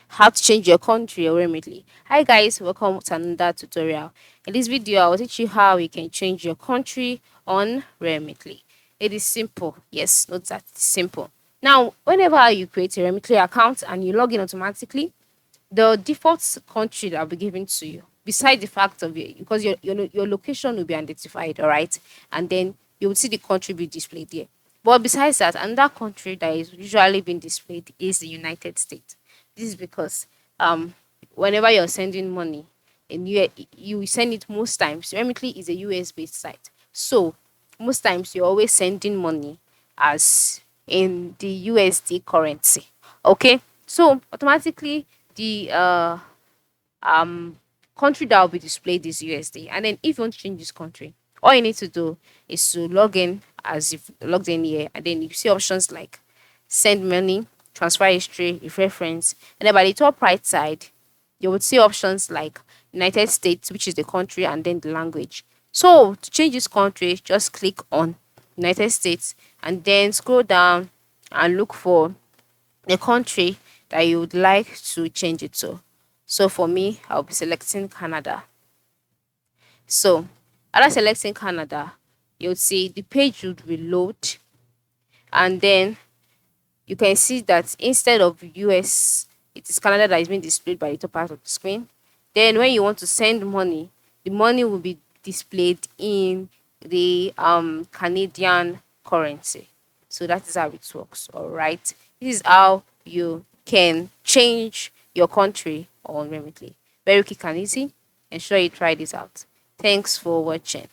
how to change your country or Remitly. Hi guys, welcome to another tutorial. In this video, I will teach you how you can change your country on Remitly. It is simple. Yes, note that it's simple. Now, whenever you create a Remitly account and you log in automatically, the default country that will be given to you, beside the fact of it, because your location will be identified, all right, and then you will see the country be displayed there. But besides that, another country that is usually being displayed is the United States. This is because whenever you're sending money, and you send it most times. Remitly is a US based site, so most times you're always sending money as in the USD currency. Okay, so automatically the um country that will be displayed is USD. And then if you want to change this country, all you need to do is to log in as if logged in here, and then you see options like send money, transfer history, reference, and then by the top right side, you would see options like United States, which is the country, and then the language. So to change this country, just click on United States and then scroll down and look for the country that you would like to change it to. So for me, I'll be selecting Canada. So after selecting Canada, you'll see the page would reload, and then you can see that instead of US, it is Canada that is being displayed by the top part of the screen. Then when you want to send money, the money will be displayed in the Canadian currency. So that is how it works. All right. This is how you can change your country on Remitly. Very quick and easy. Ensure you try this out. Thanks for watching.